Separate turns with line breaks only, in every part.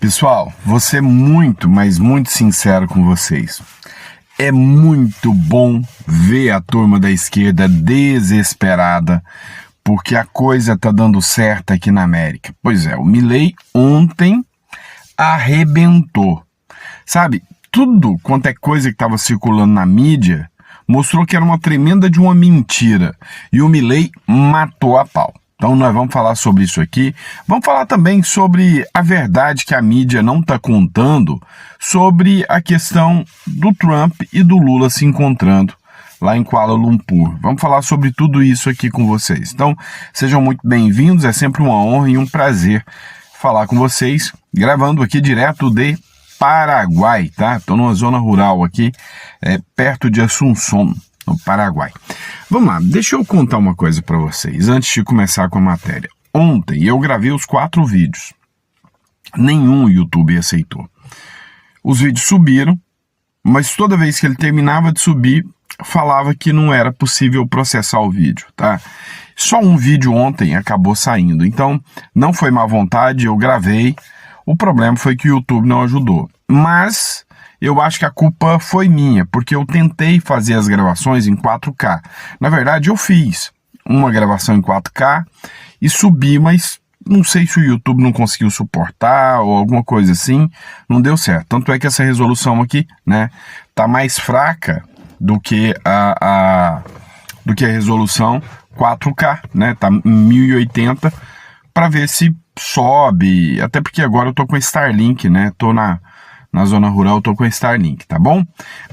Pessoal, vou ser muito, mas muito sincero com vocês. É muito bom ver a turma da esquerda desesperada porque a coisa tá dando certo aqui na América. Pois é, o Milei ontem arrebentou. Sabe, tudo quanto é coisa que estava circulando na mídia mostrou que era uma tremenda de uma mentira. E o Milei matou a pau. Então nós vamos falar sobre isso aqui. Vamos falar também sobre a verdade que a mídia não está contando sobre a questão do Trump e do Lula se encontrando lá em Kuala Lumpur. Vamos falar sobre tudo isso aqui com vocês. Então sejam muito bem-vindos, é sempre uma honra e um prazer falar com vocês, gravando aqui direto de Paraguai, tá? Estou numa zona rural aqui, perto de Assunção, no Paraguai. Vamos lá, deixa eu contar uma coisa para vocês, antes de começar com a matéria. Ontem eu gravei os 4 vídeos. Nenhum YouTube aceitou. Os vídeos subiram, mas toda vez que ele terminava de subir, falava que não era possível processar o vídeo, tá? Só um vídeo ontem acabou saindo, então não foi má vontade, eu gravei. O problema foi que o YouTube não ajudou. Mas eu acho que a culpa foi minha, porque eu tentei fazer as gravações em 4K. Na verdade, eu fiz uma gravação em 4K e subi, mas não sei se o YouTube não conseguiu suportar ou alguma coisa assim, não deu certo. Tanto é que essa resolução aqui, né, tá mais fraca do que a resolução 4K, né, tá em 1080, para ver se sobe, até porque agora eu tô com Starlink, né, tô na zona rural, eu tô com Starlink, tá bom?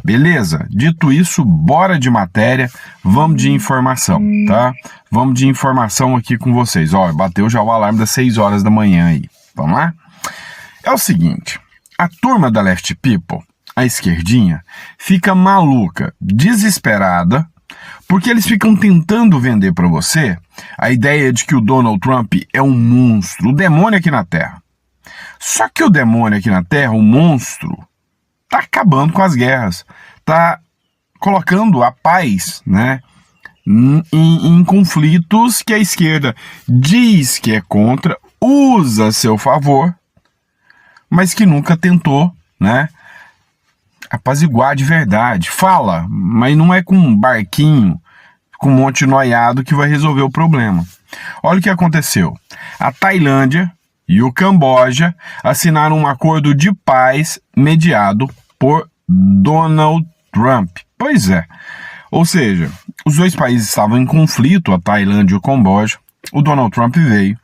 Beleza, dito isso, bora de matéria, vamos de informação, tá? Vamos de informação aqui com vocês. Ó, bateu já o alarme das 6 horas da manhã aí, vamos lá? É o seguinte, a turma da Left People, a esquerdinha, fica maluca, desesperada, porque eles ficam tentando vender para você a ideia de que o Donald Trump é um monstro, o demônio aqui na Terra. Só que o demônio aqui na Terra, o monstro, tá acabando com as guerras, tá colocando a paz, né, em conflitos que a esquerda diz que é contra, usa a seu favor, mas que nunca tentou, né, apaziguar de verdade. Fala, mas não é com um barquinho, com um monte de noiado que vai resolver o problema. Olha o que aconteceu. A Tailândia e o Camboja assinaram um acordo de paz mediado por Donald Trump. Pois é. Ou seja, os dois países estavam em conflito, a Tailândia e o Camboja. O Donald Trump veio,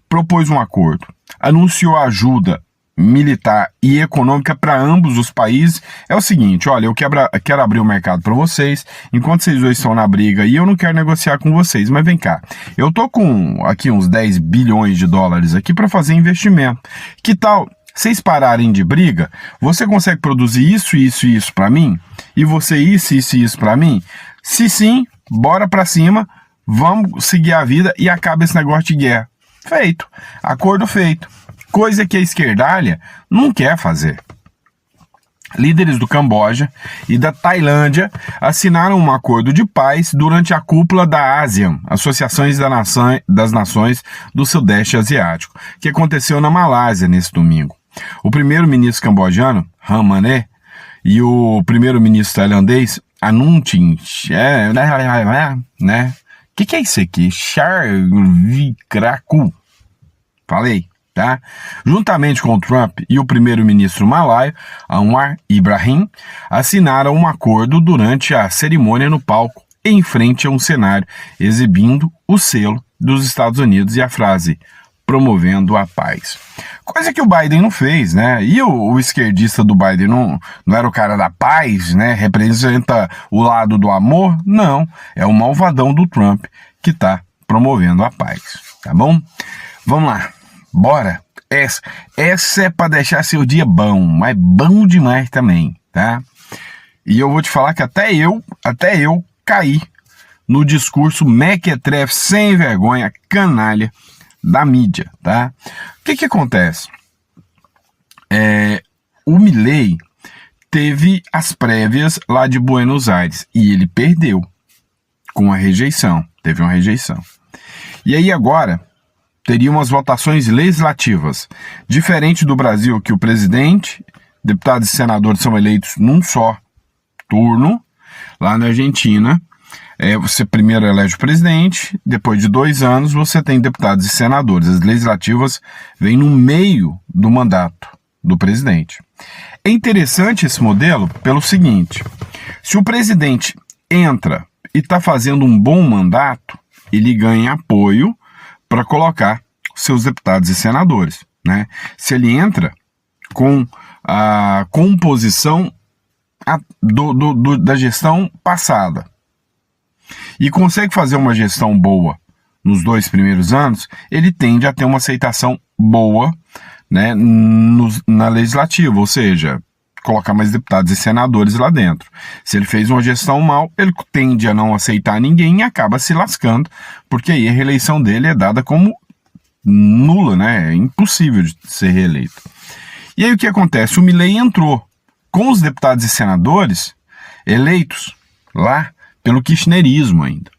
propôs um acordo, anunciou ajuda militar e econômica para ambos os países. É o seguinte, olha, eu quero abrir o mercado para vocês, enquanto vocês dois estão na briga e eu não quero negociar com vocês, mas vem cá, eu tô com aqui uns 10 bilhões de dólares aqui para fazer investimento. Que tal vocês pararem de briga? Você consegue produzir isso, isso e isso para mim? E você isso, isso e isso para mim? Se sim, bora para cima, vamos seguir a vida e acaba esse negócio de guerra. Feito, acordo feito. Coisa que a esquerdalha não quer fazer. Líderes do Camboja e da Tailândia assinaram um acordo de paz durante a cúpula da ASEAN, Associações das Nações do Sudeste Asiático, que aconteceu na Malásia nesse domingo. O primeiro-ministro cambojano, Han Manet, e o primeiro-ministro tailandês, Anutin, né? Que é isso aqui? Charvikraku. Falei. Tá? Juntamente com o Trump e o primeiro-ministro malaio, Anwar Ibrahim, assinaram um acordo durante a cerimônia no palco, em frente a um cenário, exibindo o selo dos Estados Unidos e a frase promovendo a paz. Coisa que o Biden não fez, né? E o esquerdista do Biden não era o cara da paz, né? Representa o lado do amor? Não, é o malvadão do Trump que está promovendo a paz, tá bom? Vamos lá. Bora, essa é para deixar seu dia bom, mas bom demais também, tá? E eu vou te falar que até eu caí no discurso mequetrefe, sem vergonha, canalha da mídia, tá? O que acontece? O Milei teve as prévias lá de Buenos Aires e ele perdeu com a rejeição, teve uma rejeição. E aí agora teria umas votações legislativas. Diferente do Brasil, que o presidente, deputados e senadores são eleitos num só turno, lá na Argentina, você primeiro elege o presidente, depois de 2 anos você tem deputados e senadores. As legislativas vêm no meio do mandato do presidente. É interessante esse modelo pelo seguinte: se o presidente entra e está fazendo um bom mandato, ele ganha apoio para colocar seus deputados e senadores, né? Se ele entra com a composição da gestão passada e consegue fazer uma gestão boa nos 2 primeiros anos, ele tende a ter uma aceitação boa, né, na legislativa, ou seja, colocar mais deputados e senadores lá dentro. Se ele fez uma gestão mal, ele tende a não aceitar ninguém e acaba se lascando, porque aí a reeleição dele é dada como nula, né? É impossível de ser reeleito. E aí o que acontece? O Milei entrou com os deputados e senadores eleitos lá pelo kirchnerismo ainda.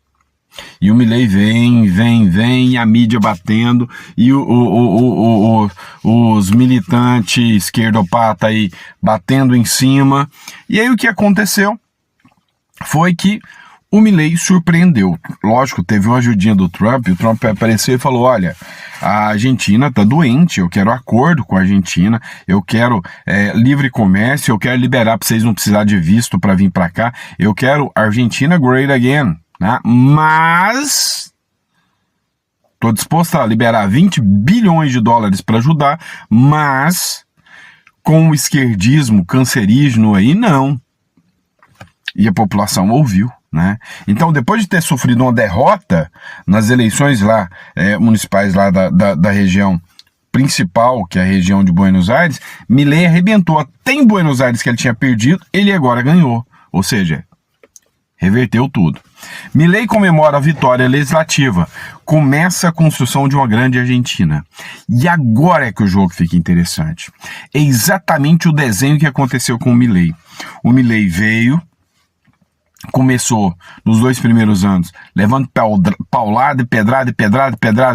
E o Milei vem, a mídia batendo, e os militantes esquerdopata aí batendo em cima. E aí o que aconteceu foi que o Milei surpreendeu. Lógico, teve uma ajudinha do Trump, e o Trump apareceu e falou: olha, a Argentina tá doente, eu quero acordo com a Argentina, eu quero livre comércio, eu quero liberar para vocês não precisar de visto para vir para cá, eu quero Argentina great again, né? Mas estou disposto a liberar 20 bilhões de dólares para ajudar, mas com o esquerdismo cancerígeno aí, não. E a população ouviu, né? Então, depois de ter sofrido uma derrota nas eleições lá municipais lá da região principal, que é a região de Buenos Aires, Milei arrebentou. Até em Buenos Aires, que ele tinha perdido, ele agora ganhou. Ou seja, reverteu tudo. Milei comemora a vitória legislativa. Começa a construção de uma grande Argentina. E agora é que o jogo fica interessante. É exatamente o desenho que aconteceu com o Milei. O Milei veio, começou nos 2 primeiros anos levando paulada, pedrada,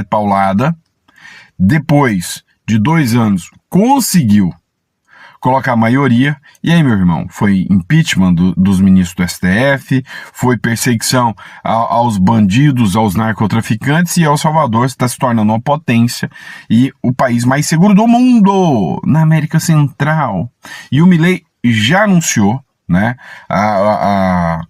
paulada. Depois de 2 anos conseguiu colocar a maioria. E aí, meu irmão, foi impeachment dos ministros do STF, foi perseguição aos bandidos, aos narcotraficantes, e El Salvador está se tornando uma potência e o país mais seguro do mundo na América Central. E o Milei já anunciou, né, a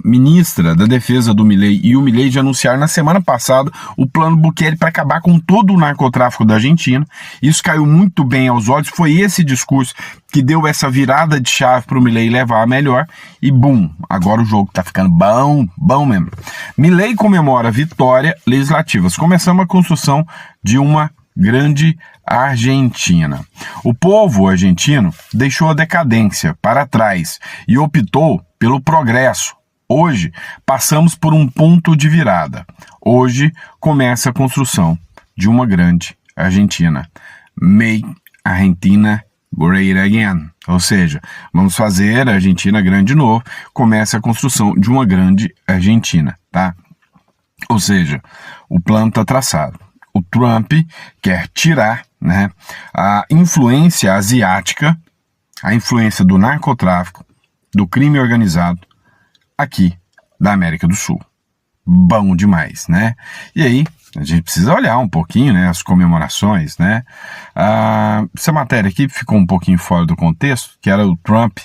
ministra da defesa do Milei e o Milei de anunciar na semana passada o plano Bukele para acabar com todo o narcotráfico da Argentina. Isso caiu muito bem aos olhos, foi esse discurso que deu essa virada de chave para o Milei levar a melhor e bum, agora o jogo tá ficando bom mesmo. Milei comemora a vitória legislativa. Começamos a construção de uma grande Argentina. O povo argentino deixou a decadência para trás e optou pelo progresso. Hoje, passamos por um ponto de virada. Hoje, começa a construção de uma grande Argentina. Make Argentina great again. Ou seja, vamos fazer a Argentina grande de novo. Começa a construção de uma grande Argentina, tá? Ou seja, o plano está traçado. O Trump quer tirar, né, a influência asiática, a influência do narcotráfico, do crime organizado, aqui da América do Sul. Bom demais, né? E aí, a gente precisa olhar um pouquinho, né, as comemorações, né? Essa matéria aqui ficou um pouquinho fora do contexto, que era o Trump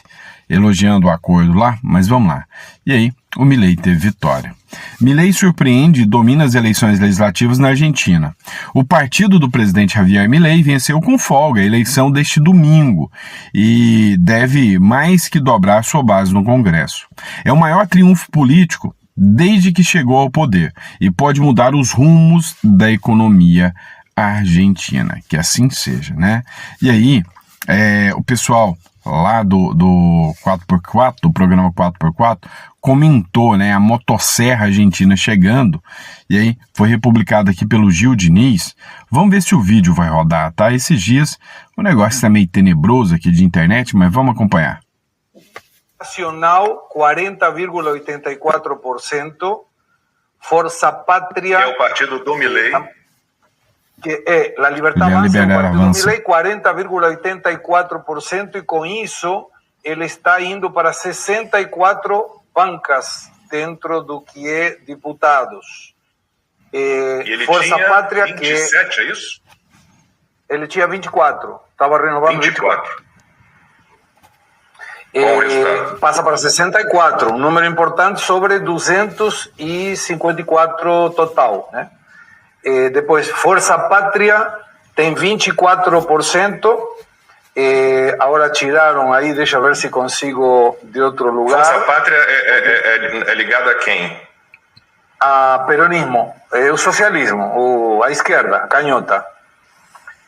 elogiando o acordo lá, mas vamos lá. E aí, o Milei teve vitória. Milei surpreende e domina as eleições legislativas na Argentina. O partido do presidente Javier Milei venceu com folga a eleição deste domingo e deve mais que dobrar sua base no Congresso. É o maior triunfo político desde que chegou ao poder e pode mudar os rumos da economia argentina. Que assim seja, né? E aí, o pessoal lá do 4x4, do programa 4x4, comentou, né, a motosserra argentina chegando, e aí foi republicado aqui pelo Gil Diniz. Vamos ver se o vídeo vai rodar, tá? Esses dias o negócio está meio tenebroso aqui de internet, mas vamos acompanhar.
Nacional 40,84%, Força Pátria...
Que é o partido do Milei.
Que é a Libertad Avança, o partido do Milei, 40,84%, e com isso ele está indo para 64 bancas dentro do que é deputados.
E ele
Força
tinha
Pátria,
27, é isso?
Ele tinha 24, estava renovando 24. Passa para 64, um número importante sobre 254 total, né? Depois, Força Pátria tem 24%. Agora tiraram aí, deixa eu ver se consigo de outro lugar.
Força Pátria é ligada a quem?
A peronismo, o socialismo, a esquerda, a canhota.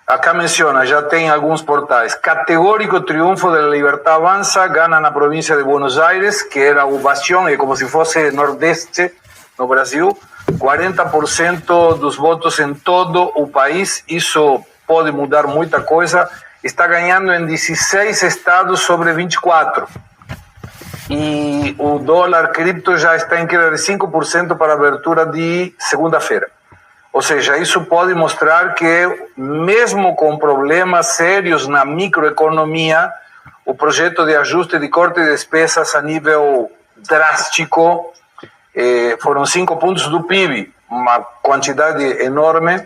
Acá menciona, já tem alguns portais. Categórico triunfo da Libertad Avança, gana na província de Buenos Aires, que era o bastião, é como se fosse Nordeste no Brasil. 40% dos votos em todo o país, isso pode mudar muita coisa. Está ganhando em 16 estados sobre 24. E o dólar cripto já está em queda de 5% para a abertura de segunda-feira. Ou seja, isso pode mostrar que, mesmo com problemas sérios na microeconomia, o projeto de ajuste de corte de despesas a nível drástico, foram 5 pontos do PIB, uma quantidade enorme,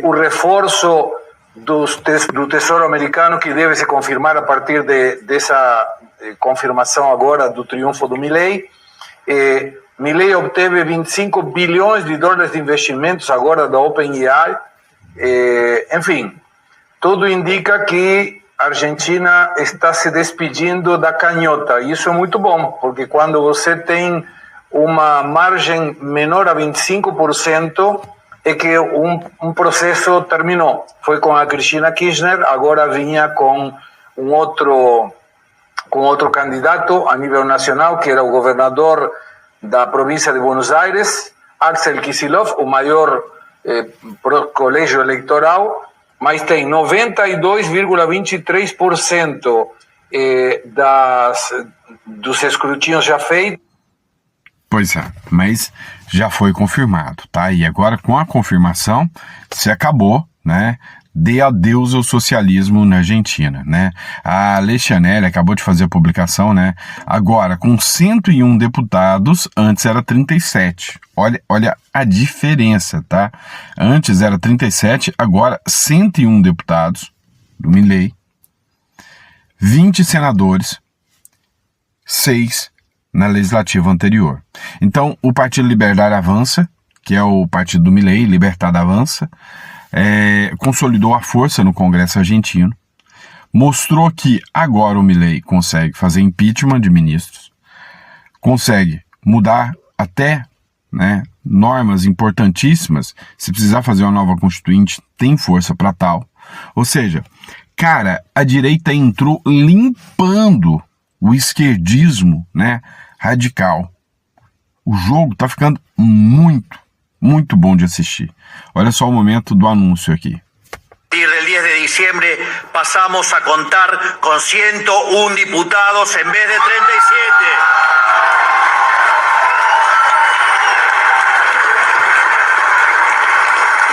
o reforço do Tesouro Americano, que deve se confirmar a partir dessa confirmação agora do triunfo do Milei. Milei obteve 25 bilhões de dólares de investimentos agora da OpenAI. Enfim, tudo indica que a Argentina está se despedindo da canhota. E isso é muito bom, porque quando você tem uma margem menor a 25%, é que um processo terminou. Foi com a Cristina Kirchner, agora vinha com outro candidato a nível nacional, que era o governador da província de Buenos Aires, Axel Kicillof, o maior colégio eleitoral, mas tem 92,23% dos escrutínios já feitos.
Pois é, mas já foi confirmado, tá? E agora, com a confirmação, se acabou, né? Dê adeus ao socialismo na Argentina, né? A Alexanelli acabou de fazer a publicação, né? Agora, com 101 deputados, antes era 37. Olha a diferença, tá? Antes era 37, agora 101 deputados do Milei, 20 senadores, 6 na legislativa anterior. Então, o Partido Libertário Avança, que é o partido do Milei, Libertad Avança, consolidou a força no Congresso argentino, mostrou que agora o Milei consegue fazer impeachment de ministros, consegue mudar até, né, normas importantíssimas. Se precisar fazer uma nova constituinte, tem força para tal. Ou seja, cara, a direita entrou limpando o esquerdismo, né, radical. O jogo tá ficando muito bom de assistir. Olha só o momento do anúncio aqui.
El 10 de diciembre pasamos a contar con 101 diputados en vez de 37.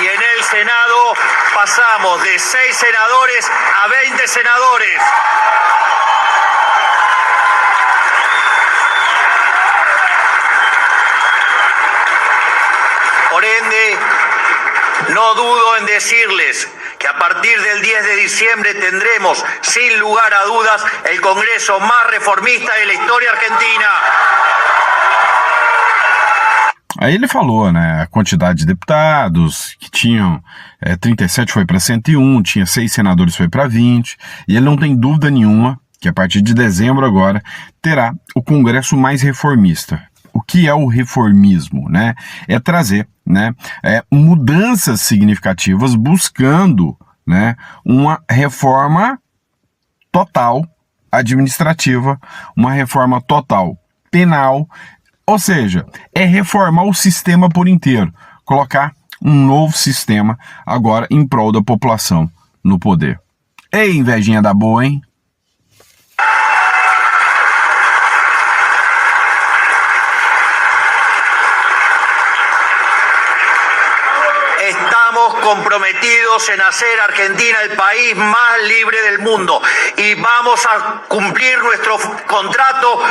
Y en el Senado pasamos de 6 senadores a 20 senadores. Por ende, no dudo en decirles que a partir del 10 de diciembre tendremos, sin lugar a dudas, el Congreso más reformista de la historia argentina.
Aí ele falou, né, a quantidade de deputados que tinham 37 foi para 101, tinha 6 senadores foi para 20, e ele não tem dúvida nenhuma que a partir de dezembro agora terá o Congresso mais reformista. O que é o reformismo, né? É trazer, né, mudanças significativas buscando, né, uma reforma total administrativa, uma reforma total penal, ou seja, é reformar o sistema por inteiro, colocar um novo sistema agora em prol da população no poder. Ei, invejinha da boa, hein?
comprometidos en hacer Argentina el país más libre del mundo y vamos a cumplir nuestro contrato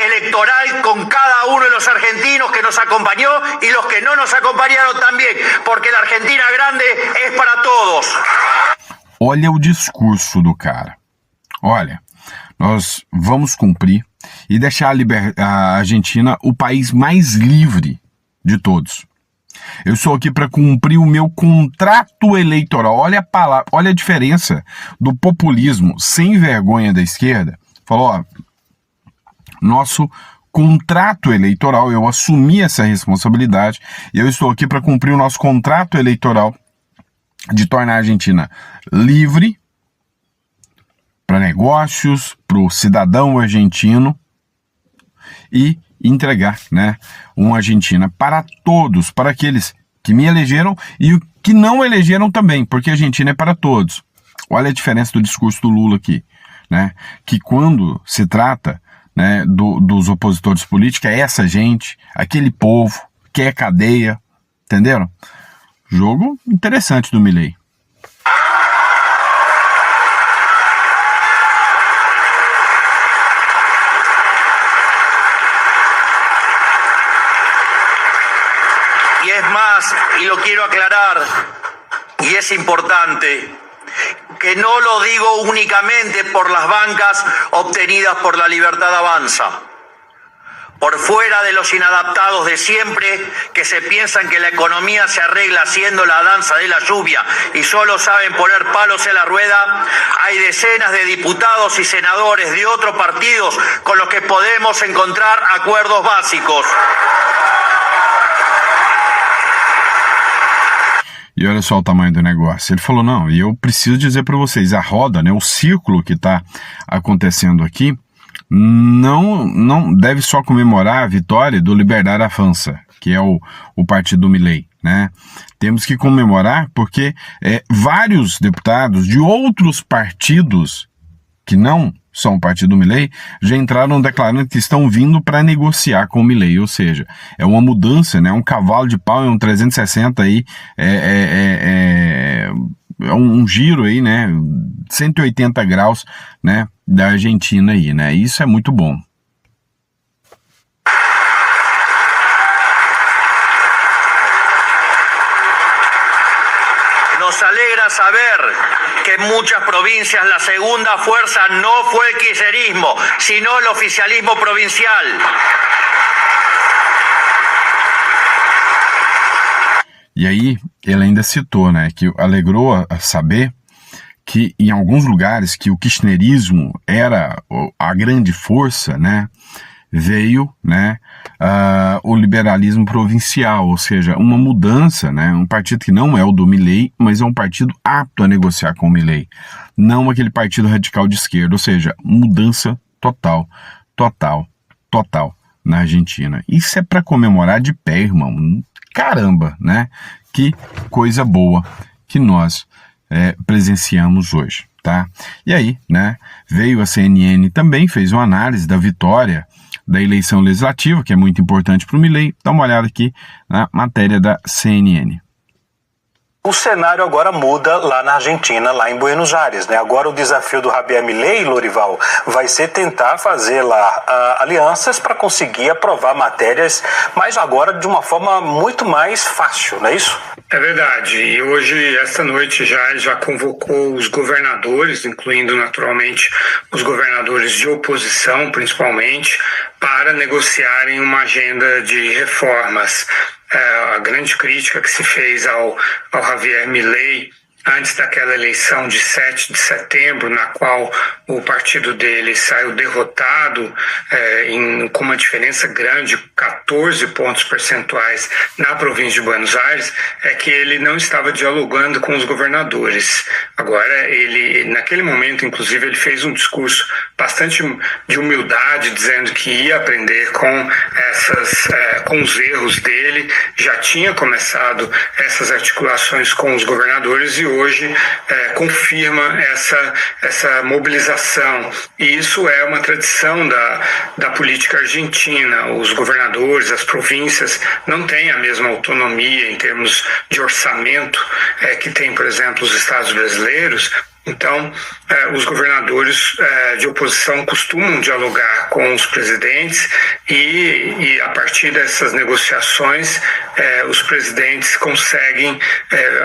electoral con cada uno de los argentinos que nos acompañó y los que no nos acompañaron también, porque la Argentina grande es para todos.
Olha o discurso do cara. Olha, nós vamos cumprir e deixar a Argentina o país mais livre de todos. Eu estou aqui para cumprir o meu contrato eleitoral. Olha a palavra, olha a diferença do populismo sem vergonha da esquerda. Falou, ó, nosso contrato eleitoral, eu assumi essa responsabilidade e eu estou aqui para cumprir o nosso contrato eleitoral de tornar a Argentina livre para negócios, para o cidadão argentino e entregar, né, uma Argentina para todos, para aqueles que me elegeram e o que não elegeram também, porque a Argentina é para todos. Olha a diferença do discurso do Lula aqui, né, que quando se trata, né, dos opositores políticos, é essa gente, aquele povo, quer cadeia, entenderam? Jogo interessante do Milei.
Y es más, y lo quiero aclarar, y es importante, que no lo digo únicamente por las bancas obtenidas por la Libertad Avanza. Por fuera de los inadaptados de siempre, que se piensan que la economía se arregla haciendo la danza de la lluvia y solo saben poner palos en la rueda, hay decenas de diputados y senadores de otros partidos con los que podemos encontrar acuerdos básicos.
E olha só o tamanho do negócio. Ele falou, não, e eu preciso dizer para vocês, a roda, né, o círculo que está acontecendo aqui, não deve só comemorar a vitória do Liberdade Avança, que é o partido do Milei, né? Temos que comemorar porque vários deputados de outros partidos que não são o partido do Milei já entraram declarando que estão vindo para negociar com o Milei, ou seja, é uma mudança, né? Um cavalo de pau, é um 360 aí, é um giro aí, né? 180 graus, né? Da Argentina aí, né? Isso é muito bom.
Nos alegra saber que en muchas provincias la segunda fuerza no fue el kirchnerismo, sino el oficialismo provincial.
E aí, ele ainda citou, né, que alegrou a saber que em alguns lugares que o kirchnerismo era a grande força, né, veio, né, o liberalismo provincial, ou seja, uma mudança, né, um partido que não é o do Milei, mas é um partido apto a negociar com o Milei, não aquele partido radical de esquerda, ou seja, mudança total na Argentina. Isso é para comemorar de pé, irmão. Caramba, né? Que coisa boa que nós presenciamos hoje, tá? E aí, né, veio a CNN também, fez uma análise da vitória da eleição legislativa, que é muito importante para o Milei. Dá uma olhada aqui na matéria da CNN.
O cenário agora muda lá na Argentina, lá em Buenos Aires, né? Agora o desafio do Javier Milei, Lorival, vai ser tentar fazer lá alianças para conseguir aprovar matérias, mas agora de uma forma muito mais fácil, não é isso?
É verdade. E hoje, esta noite, já convocou os governadores, incluindo naturalmente os governadores de oposição, principalmente, para negociarem uma agenda de reformas. A grande crítica que se fez ao Javier Milei antes daquela eleição de 7 de setembro, na qual o partido dele saiu derrotado com uma diferença grande, 14 pontos percentuais na província de Buenos Aires, é que ele não estava dialogando com os governadores. Agora, ele, naquele momento, inclusive, ele fez um discurso bastante de humildade, dizendo que ia aprender com os erros dele, já tinha começado essas articulações com os governadores e hoje confirma essa mobilização. E isso é uma tradição da política argentina. Os governadores, as províncias não têm a mesma autonomia em termos de orçamento que tem, por exemplo, os estados brasileiros. Então, os governadores de oposição costumam dialogar com os presidentes e a partir dessas negociações, os presidentes conseguem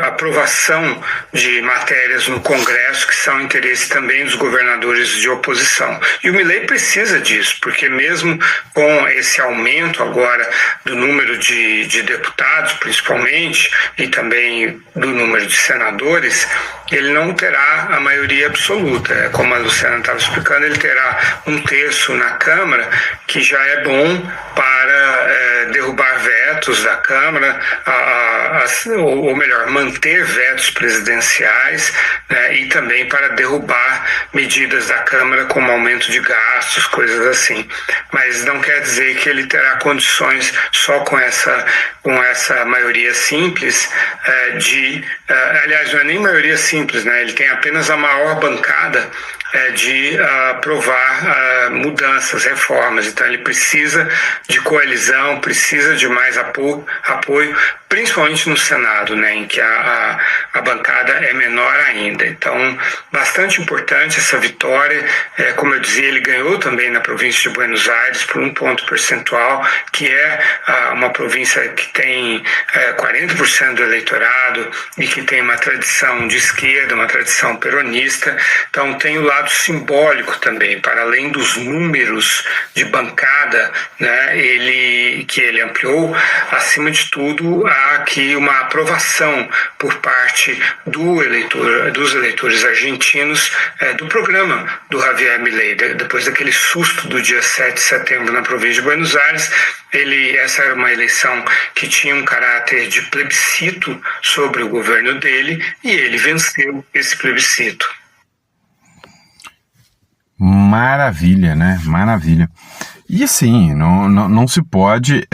aprovação de matérias no Congresso que são interesse também dos governadores de oposição. E o Milei precisa disso, porque mesmo com esse aumento agora do número de deputados, principalmente, e também do número de senadores, ele não terá a maioria absoluta. Como a Luciana estava explicando, ele terá 1/3 na Câmara, que já é bom para derrubar vetos da Câmara, ou melhor, manter vetos presidenciais, né, e também para derrubar medidas da Câmara como aumento de gastos, coisas assim. Mas não quer dizer que ele terá condições só com essa maioria simples aliás, não é nem maioria simples, né? Ele tem apenas a maior bancada de aprovar mudanças, reformas. Então ele precisa de coalizão, precisa de mais apoio, principalmente no Senado, né, em que a bancada é menor ainda. Então, bastante importante essa vitória. Como eu dizia, ele ganhou também na província de Buenos Aires por 1 ponto percentual, que é uma província que tem 40% do eleitorado e que tem uma tradição de esquerda, uma tradição peronista. Então, tem o lado simbólico também, para além dos números de bancada, né, que ele ampliou. Acima de tudo, há aqui uma aprovação por parte dos eleitores argentinos do programa do Javier Milei. Depois daquele susto do dia 7 de setembro na província de Buenos Aires, essa era uma eleição que tinha um caráter de plebiscito sobre o governo dele, e ele venceu esse plebiscito.
Maravilha, né? Maravilha. E assim, não se pode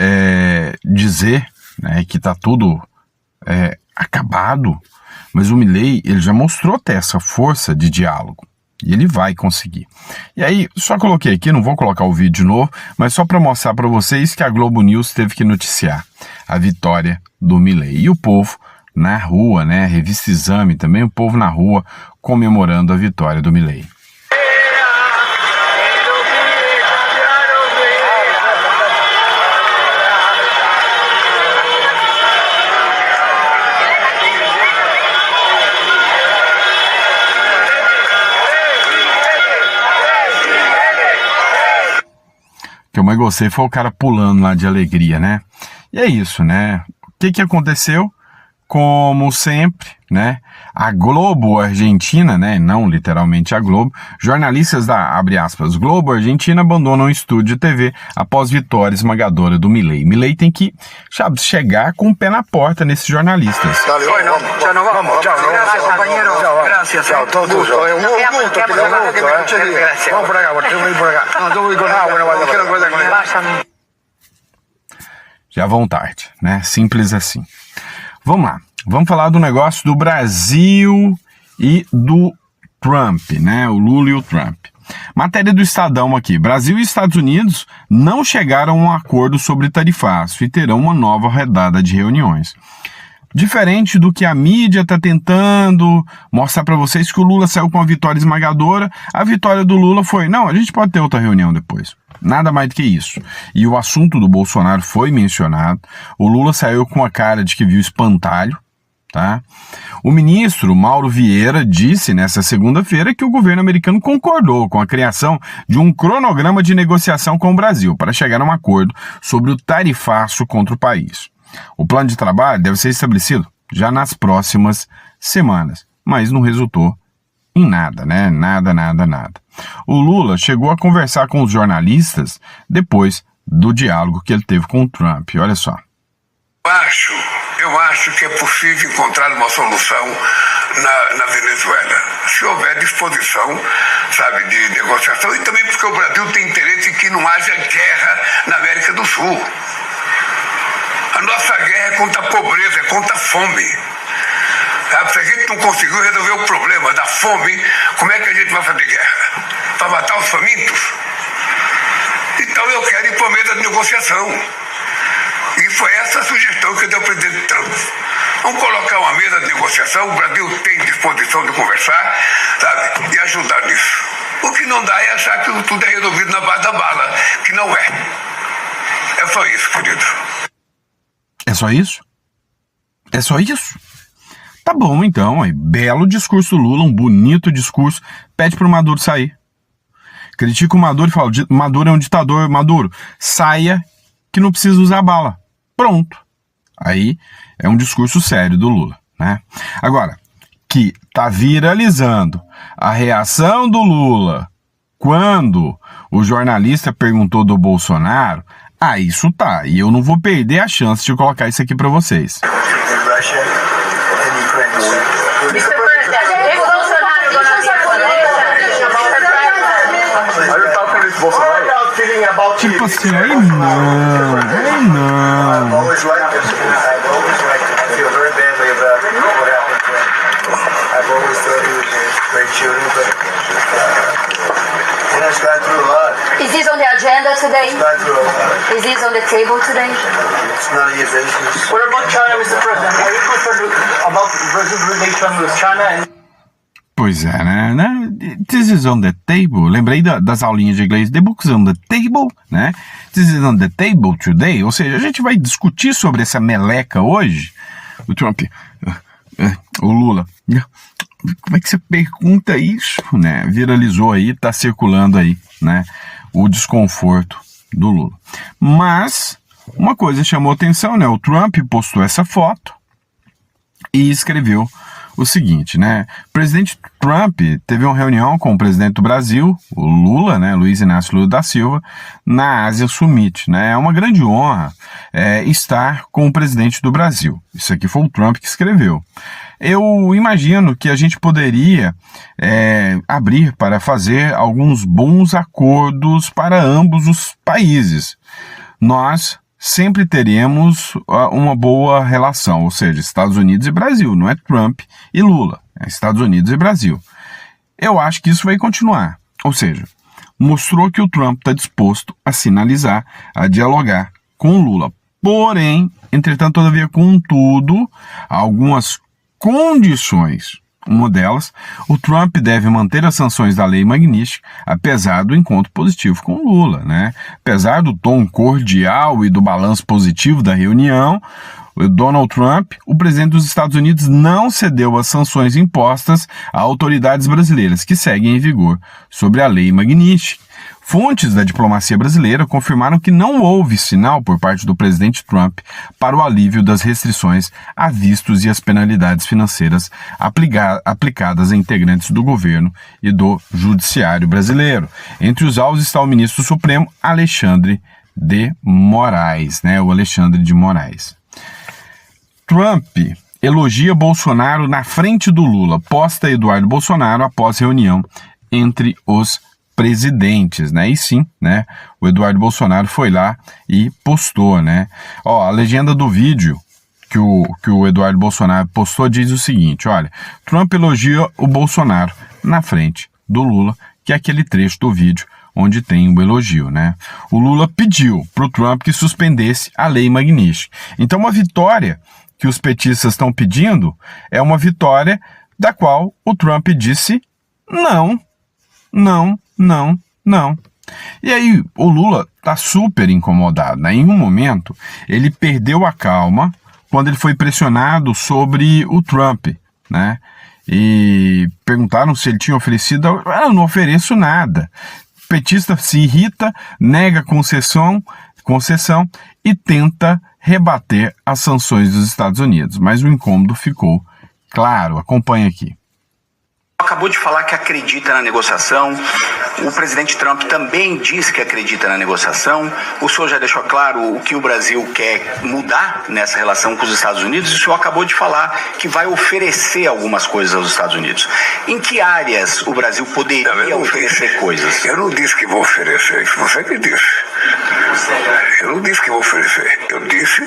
dizer, né, que está tudo acabado, mas o Milei, ele já mostrou ter essa força de diálogo e ele vai conseguir. E aí, só coloquei aqui, não vou colocar o vídeo de novo, mas só para mostrar para vocês que a Globo News teve que noticiar a vitória do Milei. E o povo na rua, né, revista Exame também, o povo na rua comemorando a vitória do Milei. Que eu mais gostei foi o cara pulando lá de alegria, né? E é isso, né? O que aconteceu? Como sempre, né? A Globo Argentina, né? Não literalmente a Globo, jornalistas abre aspas, Globo Argentina abandonam o estúdio de TV após vitória esmagadora do Milei. Milei tem que, sabe, chegar com o pé na porta nesses jornalistas.
Bueno, ya nos vamos. Chao, gracias, compañero. Gracias. Chao, todo tuyo. Un gusto, Gracias. Vamos por acá, tengo que ir por acá. No, tengo que ir con bueno, vale, quiero coisa con ele.
Já vão tarde, né? Simples assim. Vamos lá. Vamos falar do negócio do Brasil e do Trump, né? O Lula e o Trump. Matéria do Estadão aqui. Brasil e Estados Unidos não chegaram a um acordo sobre tarifaço e terão uma nova rodada de reuniões. Diferente do que a mídia está tentando mostrar para vocês, que o Lula saiu com uma vitória esmagadora, a vitória do Lula foi, não, a gente pode ter outra reunião depois. Nada mais do que isso. E o assunto do Bolsonaro foi mencionado. O Lula saiu com a cara de que viu espantalho, tá? O ministro Mauro Vieira disse nesta segunda-feira que o governo americano concordou com a criação de um cronograma de negociação com o Brasil para chegar a um acordo sobre o tarifaço contra o país. O plano de trabalho deve ser estabelecido já nas próximas semanas, mas não resultou em nada, né? Nada. O Lula chegou a conversar com os jornalistas depois do diálogo que ele teve com o Trump. Olha só.
Eu acho que é possível encontrar uma solução na Venezuela, se houver disposição, sabe, de negociação, e também porque o Brasil tem interesse em que não haja guerra na América do Sul. A nossa guerra é contra a pobreza, é contra a fome. Sabe? Se a gente não conseguiu resolver o problema da fome, como é que a gente vai fazer guerra? Para matar os famintos? Então eu quero ir para a mesa de negociação. E foi essa a sugestão que deu o presidente Trump. Vamos colocar uma mesa de negociação, o Brasil tem disposição de conversar, sabe, e ajudar nisso. O que não dá é achar que tudo é resolvido na base da bala, que não é. É só isso, querido.
É só isso? É só isso? Tá bom, então. Aí, belo discurso do Lula, um bonito discurso. Pede pro Maduro sair. Critica o Maduro e fala, Maduro é um ditador. Maduro, saia que não precisa usar bala. Pronto. Aí é um discurso sério do Lula, né? Agora, que tá viralizando a reação do Lula quando o jornalista perguntou do Bolsonaro, isso tá. E eu não vou perder a chance de colocar isso aqui para vocês. Tipo assim, aí não.
Is this on the agenda today? Is this on the table today?
It's none of your business. What about China, Mr. President? Are you concerned about Brazil's relation with China?
Pois é, né? This is on the table. Lembrei das aulinhas de inglês. The book is on the table, né? This is on the table today. Ou seja, a gente vai discutir sobre essa meleca hoje. O Trump, o Lula. Como é que você pergunta isso, né? Viralizou aí, tá circulando aí, né? O desconforto do Lula. Mas uma coisa chamou atenção, né? O Trump postou essa foto e escreveu o seguinte, né? O presidente Trump teve uma reunião com o presidente do Brasil, o Lula, né? Luiz Inácio Lula da Silva, na Asia Summit, né? É uma grande honra estar com o presidente do Brasil. Isso aqui foi o Trump que escreveu. Eu imagino que a gente poderia abrir para fazer alguns bons acordos para ambos os países. Nós sempre teremos uma boa relação, ou seja, Estados Unidos e Brasil, não é Trump e Lula, é Estados Unidos e Brasil. Eu acho que isso vai continuar, ou seja, mostrou que o Trump está disposto a sinalizar, a dialogar com o Lula. Porém, entretanto, todavia, contudo, algumas condições. Uma delas, o Trump deve manter as sanções da lei Magnitsky, apesar do encontro positivo com o Lula, né? Apesar do tom cordial e do balanço positivo da reunião, o Donald Trump, o presidente dos Estados Unidos, não cedeu às sanções impostas a autoridades brasileiras, que seguem em vigor sobre a lei Magnitsky. Fontes da diplomacia brasileira confirmaram que não houve sinal por parte do presidente Trump para o alívio das restrições a vistos e as penalidades financeiras aplicadas a integrantes do governo e do judiciário brasileiro. Entre os alvos está o ministro Supremo Alexandre de Moraes, né? O Alexandre de Moraes. Trump elogia Bolsonaro na frente do Lula, posta Eduardo Bolsonaro após reunião entre os presidentes, né? E sim, né? O Eduardo Bolsonaro foi lá e postou, né? A legenda do vídeo que o Eduardo Bolsonaro postou diz o seguinte, olha, Trump elogia o Bolsonaro na frente do Lula, que é aquele trecho do vídeo onde tem o elogio, né? O Lula pediu para o Trump que suspendesse a lei Magnitsky. Então, uma vitória que os petistas estão pedindo é uma vitória da qual o Trump disse não. E aí o Lula tá super incomodado, né? Em um momento ele perdeu a calma quando ele foi pressionado sobre o Trump, né? E perguntaram se ele tinha oferecido, eu não ofereço nada. O petista se irrita, nega concessão e tenta rebater as sanções dos Estados Unidos, mas o incômodo ficou claro. Acompanhe aqui.
Acabou de falar que acredita na negociação. O presidente Trump também diz que acredita na negociação. O senhor já deixou claro o que o Brasil quer mudar nessa relação com os Estados Unidos. E o senhor acabou de falar que vai oferecer algumas coisas aos Estados Unidos. Em que áreas o Brasil poderia oferecer coisas?
Eu não disse que vou oferecer, isso você que disse. Eu não disse que vou oferecer. Eu disse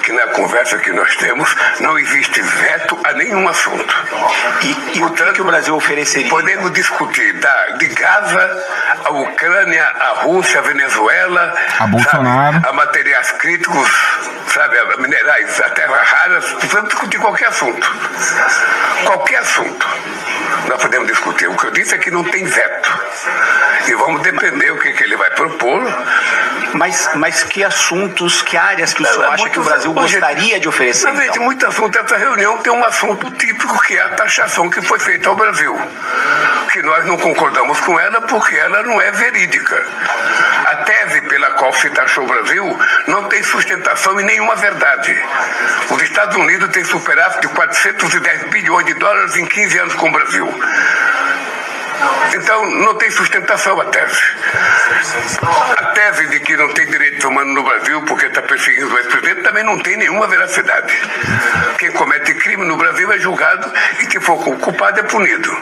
que na conversa que nós temos não existe veto a nenhum assunto.
E portanto, o que o Brasil ofereceria?
Podemos discutir de Gaza, a Ucrânia, a Rússia, a Venezuela,
a Bolsonaro,
sabe, a materiais críticos, sabe, a minerais, a terras raras. Podemos discutir qualquer assunto. Qualquer assunto. Nós podemos discutir. O que eu disse é que não tem veto. E vamos depender o que ele vai propor.
Mas que assuntos, que áreas que o senhor acha que o Brasil gostaria de oferecer?
Mas, então? Muito assunto. Essa reunião tem um assunto típico, que é a taxação que foi feita ao Brasil. Que nós não concordamos com ela porque ela não é verídica. A tese pela qual se taxou o Brasil não tem sustentação em nenhuma verdade. Os Estados Unidos têm superávit de 410 bilhões de dólares em 15 anos com o Brasil. Então, não tem sustentação a tese. A tese de que não tem direitos humanos no Brasil porque está perseguindo o ex-presidente também não tem nenhuma veracidade. Quem comete crime no Brasil é julgado e quem for culpado é punido.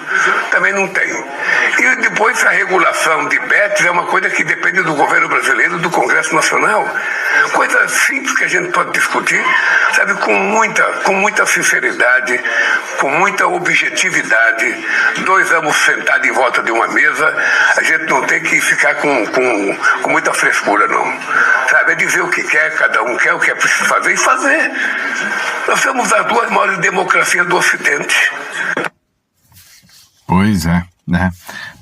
Também não tem. E depois a regulação de bets é uma coisa que depende do governo brasileiro, do Congresso Nacional. Coisa simples que a gente pode discutir, sabe, com muita sinceridade, com muita objetividade. Dois vamos sentar em volta de uma mesa, a gente não tem que ficar com muita frescura, não. Sabe, é dizer o que quer, cada um quer o que é preciso fazer e fazer. Nós somos as duas maiores democracias do Ocidente.
Pois é, né?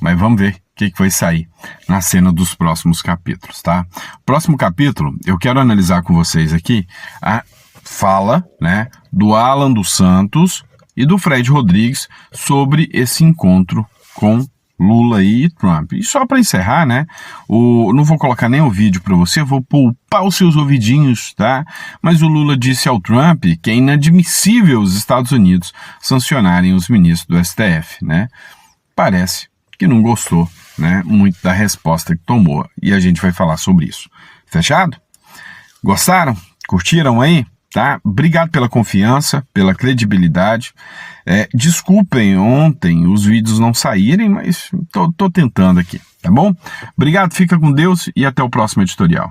Mas vamos ver o que vai sair na cena dos próximos capítulos, tá? Próximo capítulo, eu quero analisar com vocês aqui a fala, né, do Alan dos Santos e do Fred Rodrigues sobre esse encontro com Lula e Trump. E só para encerrar, né, não vou colocar nem o vídeo para você, vou poupar os seus ouvidinhos, tá? Mas o Lula disse ao Trump que é inadmissível os Estados Unidos sancionarem os ministros do STF, né? Parece que não gostou, né, muito da resposta que tomou. E a gente vai falar sobre isso. Fechado? Gostaram? Curtiram aí? Tá? Obrigado pela confiança, pela credibilidade. Desculpem ontem os vídeos não saírem, mas tô tentando aqui, tá bom? Obrigado, fica com Deus e até o próximo editorial.